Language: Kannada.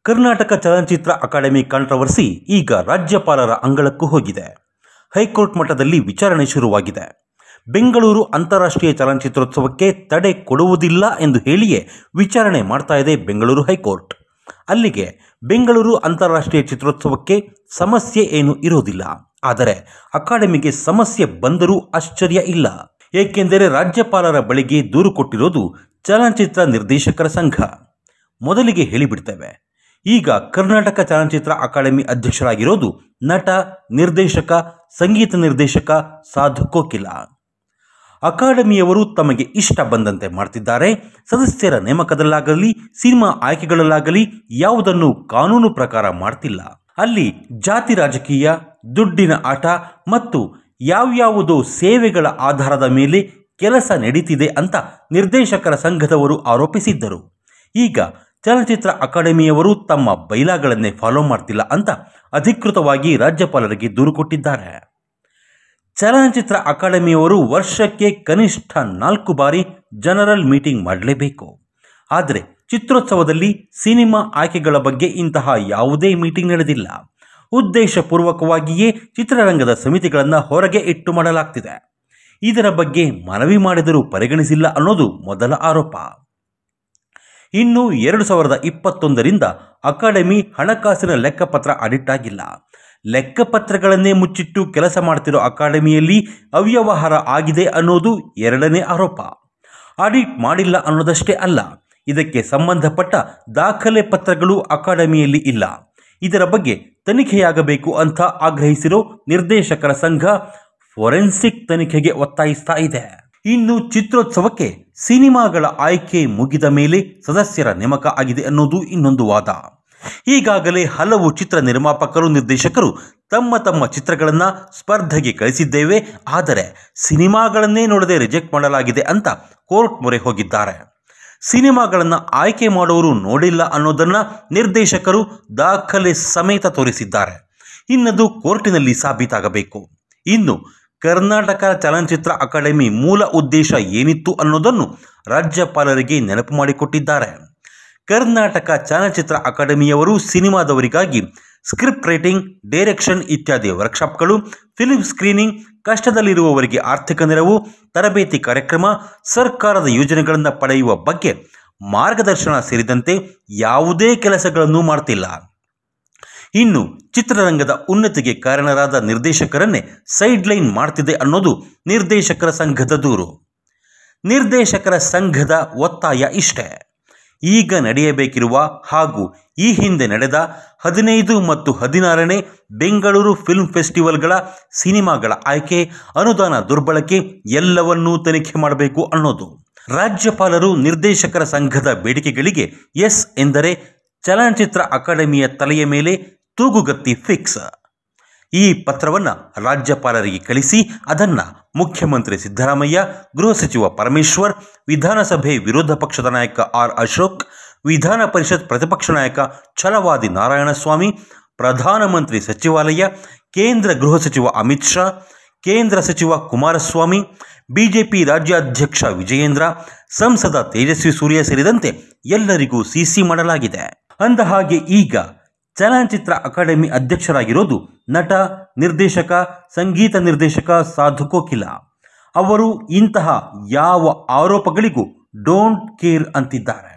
ಕರ್ನಾಟಕ ಚಲನಚಿತ್ರ ಅಕಾಡೆಮಿ ಕಾಂಟ್ರವರ್ಸಿ ಈಗ ರಾಜ್ಯಪಾಲರ ಅಂಗಳಕ್ಕೂ ಹೋಗಿದೆ. ಹೈಕೋರ್ಟ್ ಮಟ್ಟದಲ್ಲಿ ವಿಚಾರಣೆ ಶುರುವಾಗಿದೆ. ಬೆಂಗಳೂರು ಅಂತಾರಾಷ್ಟ್ರೀಯ ಚಲನಚಿತ್ರೋತ್ಸವಕ್ಕೆ ತಡೆ ಕೊಡುವುದಿಲ್ಲ ಎಂದು ಹೇಳಿಯೇ ವಿಚಾರಣೆ ಮಾಡ್ತಾ ಇದೆ ಬೆಂಗಳೂರು ಹೈಕೋರ್ಟ್. ಅಲ್ಲಿಗೆ ಬೆಂಗಳೂರು ಅಂತಾರಾಷ್ಟ್ರೀಯ ಚಿತ್ರೋತ್ಸವಕ್ಕೆ ಸಮಸ್ಯೆ ಏನೂ ಇರೋದಿಲ್ಲ. ಆದರೆ ಅಕಾಡೆಮಿಗೆ ಸಮಸ್ಯೆ ಬಂದರೂ ಆಶ್ಚರ್ಯ ಇಲ್ಲ. ಏಕೆಂದರೆ ರಾಜ್ಯಪಾಲರ ಬಳಿಗೆ ದೂರು ಕೊಟ್ಟಿರೋದು ಚಲನಚಿತ್ರ ನಿರ್ದೇಶಕರ ಸಂಘ. ಮೊದಲಿಗೆ ಹೇಳಿಬಿಡ್ತೇವೆ, ಈಗ ಕರ್ನಾಟಕ ಚಲನಚಿತ್ರ ಅಕಾಡೆಮಿ ಅಧ್ಯಕ್ಷರಾಗಿರೋದು ನಟ, ನಿರ್ದೇಶಕ, ಸಂಗೀತ ನಿರ್ದೇಶಕ ಸಾಧು ಕೋಕಿಲ. ಅಕಾಡೆಮಿಯವರು ತಮಗೆ ಇಷ್ಟ ಬಂದಂತೆ ಮಾಡ್ತಿದ್ದಾರೆ. ಸದಸ್ಯರ ನೇಮಕದಲ್ಲಾಗಲಿ ಸಿನಿಮಾ ಆಯ್ಕೆಗಳಲ್ಲಾಗಲಿ ಯಾವುದನ್ನು ಕಾನೂನು ಪ್ರಕಾರ ಮಾಡ್ತಿಲ್ಲ. ಅಲ್ಲಿ ಜಾತಿ ರಾಜಕೀಯ, ದುಡ್ಡಿನ ಆಟ ಮತ್ತು ಯಾವ್ಯಾವುದೋ ಸೇವೆಗಳ ಆಧಾರದ ಮೇಲೆ ಕೆಲಸ ನಡೀತಿದೆ ಅಂತ ನಿರ್ದೇಶಕರ ಸಂಘದವರು ಆರೋಪಿಸಿದ್ದರು. ಈಗ ಚಲನಚಿತ್ರ ಅಕಾಡೆಮಿಯವರು ತಮ್ಮ ಬೈಲಾಗಳನ್ನೇ ಫಾಲೋ ಮಾಡ್ತಿಲ್ಲ ಅಂತ ಅಧಿಕೃತವಾಗಿ ರಾಜ್ಯಪಾಲರಿಗೆ ದೂರು ಕೊಟ್ಟಿದ್ದಾರೆ. ಚಲನಚಿತ್ರ ಅಕಾಡೆಮಿಯವರು ವರ್ಷಕ್ಕೆ ಕನಿಷ್ಠ 4 ಬಾರಿ ಜನರಲ್ ಮೀಟಿಂಗ್ ಮಾಡಲೇಬೇಕು. ಆದರೆ ಚಿತ್ರೋತ್ಸವದಲ್ಲಿ ಸಿನಿಮಾ ಆಯ್ಕೆಗಳ ಬಗ್ಗೆ ಇಂತಹ ಯಾವುದೇ ಮೀಟಿಂಗ್ ನಡೆದಿಲ್ಲ. ಉದ್ದೇಶಪೂರ್ವಕವಾಗಿಯೇ ಚಿತ್ರರಂಗದ ಸಮಿತಿಗಳನ್ನು ಹೊರಗೆ ಇಟ್ಟು ಮಾಡಲಾಗ್ತಿದೆ. ಇದರ ಬಗ್ಗೆ ಮನವಿ ಮಾಡಿದರೂ ಪರಿಗಣಿಸಿಲ್ಲ ಅನ್ನೋದು ಮೊದಲ ಆರೋಪ. ಇನ್ನು 2021ರಿಂದ ಅಕಾಡೆಮಿ ಹಣಕಾಸಿನ ಲೆಕ್ಕಪತ್ರ ಆಡಿಟ್ ಆಗಿಲ್ಲ. ಲೆಕ್ಕಪತ್ರಗಳನ್ನೇ ಮುಚ್ಚಿಟ್ಟು ಕೆಲಸ ಮಾಡ್ತಿರೋ ಅಕಾಡೆಮಿಯಲ್ಲಿ ಅವ್ಯವಹಾರ ಆಗಿದೆ ಅನ್ನೋದು ಎರಡನೇ ಆರೋಪ. ಆಡಿಟ್ ಮಾಡಿಲ್ಲ ಅನ್ನೋದಷ್ಟೇ ಅಲ್ಲ, ಇದಕ್ಕೆ ಸಂಬಂಧಪಟ್ಟ ದಾಖಲೆ ಪತ್ರಗಳು ಅಕಾಡೆಮಿಯಲ್ಲಿ ಇಲ್ಲ. ಇದರ ಬಗ್ಗೆ ತನಿಖೆಯಾಗಬೇಕು ಅಂತ ಆಗ್ರಹಿಸಿರೋ ನಿರ್ದೇಶಕರ ಸಂಘ ಫೋರೆನ್ಸಿಕ್ ತನಿಖೆಗೆ ಒತ್ತಾಯಿಸ್ತಾ ಇದೆ. ಇನ್ನು ಚಿತ್ರೋತ್ಸವಕ್ಕೆ ಸಿನಿಮಾಗಳ ಆಯ್ಕೆ ಮುಗಿದ ಮೇಲೆ ಸದಸ್ಯರ ನೇಮಕ ಆಗಿದೆ ಅನ್ನೋದು ಇನ್ನೊಂದು ವಾದ. ಈಗಾಗಲೇ ಹಲವು ಚಿತ್ರ ನಿರ್ಮಾಪಕರು, ನಿರ್ದೇಶಕರು ತಮ್ಮ ಚಿತ್ರಗಳನ್ನು ಸ್ಪರ್ಧೆಗೆ ಕಳಿಸಿದ್ದೇವೆ, ಆದರೆ ಸಿನಿಮಾಗಳನ್ನೇ ನೋಡದೆ ರಿಜೆಕ್ಟ್ ಮಾಡಲಾಗಿದೆ ಅಂತ ಕೋರ್ಟ್ ಮೊರೆ ಹೋಗಿದ್ದಾರೆ. ಸಿನಿಮಾಗಳನ್ನು ಆಯ್ಕೆ ಮಾಡೋರು ನೋಡಿಲ್ಲ ಅನ್ನೋದನ್ನು ನಿರ್ದೇಶಕರು ದಾಖಲೆ ಸಮೇತ ತೋರಿಸಿದ್ದಾರೆ. ಇನ್ನದು ಕೋರ್ಟಿನಲ್ಲಿ ಸಾಬೀತಾಗಬೇಕು. ಇನ್ನು ಕರ್ನಾಟಕ ಚಲನಚಿತ್ರ ಅಕಾಡೆಮಿ ಮೂಲ ಉದ್ದೇಶ ಏನಿತ್ತು ಅನ್ನೋದನ್ನು ರಾಜ್ಯಪಾಲರಿಗೆ ನೆನಪು ಮಾಡಿಕೊಟ್ಟಿದ್ದಾರೆ. ಕರ್ನಾಟಕ ಚಲನಚಿತ್ರ ಅಕಾಡೆಮಿಯವರು ಸಿನಿಮಾದವರಿಗಾಗಿ ಸ್ಕ್ರಿಪ್ಟ್ ರೈಟಿಂಗ್, ಡೈರೆಕ್ಷನ್ ಇತ್ಯಾದಿ ವರ್ಕ್ಶಾಪ್ಗಳು, ಫಿಲ್ಮ್ ಸ್ಕ್ರೀನಿಂಗ್, ಕಷ್ಟದಲ್ಲಿರುವವರಿಗೆ ಆರ್ಥಿಕ ನೆರವು, ತರಬೇತಿ ಕಾರ್ಯಕ್ರಮ, ಸರ್ಕಾರದ ಯೋಜನೆಗಳನ್ನು ಪಡೆಯುವ ಬಗ್ಗೆ ಮಾರ್ಗದರ್ಶನ ಸೇರಿದಂತೆ ಯಾವುದೇ ಕೆಲಸಗಳನ್ನು ಮಾಡ್ತಿಲ್ಲ. ಇನ್ನು ಚಿತ್ರರಂಗದ ಉನ್ನತಿಗೆ ಕಾರಣರಾದ ನಿರ್ದೇಶಕರನ್ನೇ ಸೈಡ್ಲೈನ್ ಮಾಡ್ತಿದೆ ಅನ್ನೋದು ನಿರ್ದೇಶಕರ ಸಂಘದ ದೂರು. ನಿರ್ದೇಶಕರ ಸಂಘದ ಒತ್ತಾಯ ಇಷ್ಟೇ: ಈಗ ನಡೆಯಬೇಕಿರುವ ಹಾಗೂ ಈ ಹಿಂದೆ ನಡೆದ 15 ಮತ್ತು 16ನೇ ಬೆಂಗಳೂರು ಫಿಲ್ಮ್ ಫೆಸ್ಟಿವಲ್ಗಳ ಸಿನಿಮಾಗಳ ಆಯ್ಕೆ, ಅನುದಾನ ದುರ್ಬಳಕೆ ಎಲ್ಲವನ್ನೂ ತನಿಖೆ ಮಾಡಬೇಕು ಅನ್ನೋದು. ರಾಜ್ಯಪಾಲರು ನಿರ್ದೇಶಕರ ಸಂಘದ ಬೇಡಿಕೆಗಳಿಗೆ ಎಸ್ ಎಂದರೆ ಚಲನಚಿತ್ರ ಅಕಾಡೆಮಿಯ ತಲೆಯ ಮೇಲೆ ತೂಗುಗತ್ತಿ ಫಿಕ್ಸ್. ಈ ಪತ್ರವನ್ನು ರಾಜ್ಯಪಾಲರಿಗೆ ಕಳಿಸಿ ಅದನ್ನು ಮುಖ್ಯಮಂತ್ರಿ ಸಿದ್ದರಾಮಯ್ಯ, ಗೃಹ ಸಚಿವ ಪರಮೇಶ್ವರ್, ವಿಧಾನಸಭೆ ವಿರೋಧ ಪಕ್ಷದ ನಾಯಕ ಆರ್ ಅಶೋಕ್, ವಿಧಾನ ಪರಿಷತ್ ಪ್ರತಿಪಕ್ಷ ನಾಯಕ ಛಲವಾದಿ ನಾರಾಯಣಸ್ವಾಮಿ, ಪ್ರಧಾನಮಂತ್ರಿ ಸಚಿವಾಲಯ, ಕೇಂದ್ರ ಗೃಹ ಸಚಿವ ಅಮಿತ್ ಶಾ, ಕೇಂದ್ರ ಸಚಿವ ಕುಮಾರಸ್ವಾಮಿ, ಬಿಜೆಪಿ ರಾಜ್ಯಾಧ್ಯಕ್ಷ ವಿಜಯೇಂದ್ರ, ಸಂಸದ ತೇಜಸ್ವಿ ಸೂರ್ಯ ಸೇರಿದಂತೆ ಎಲ್ಲರಿಗೂ ಸಿಸಿ ಮಾಡಲಾಗಿದೆ. ಅಂದಹಾಗೆ ಈಗ ಚಲನಚಿತ್ರ ಅಕಾಡೆಮಿ ಅಧ್ಯಕ್ಷರಾಗಿರೋದು ನಟ, ನಿರ್ದೇಶಕ, ಸಂಗೀತ ನಿರ್ದೇಶಕ ಸಾಧು ಕೋಕಿಲ. ಅವರು ಇಂತಹ ಯಾವ ಆರೋಪಗಳಿಗೂ ಡೋಂಟ್ ಕೇರ್ ಅಂತಿದ್ದಾರೆ.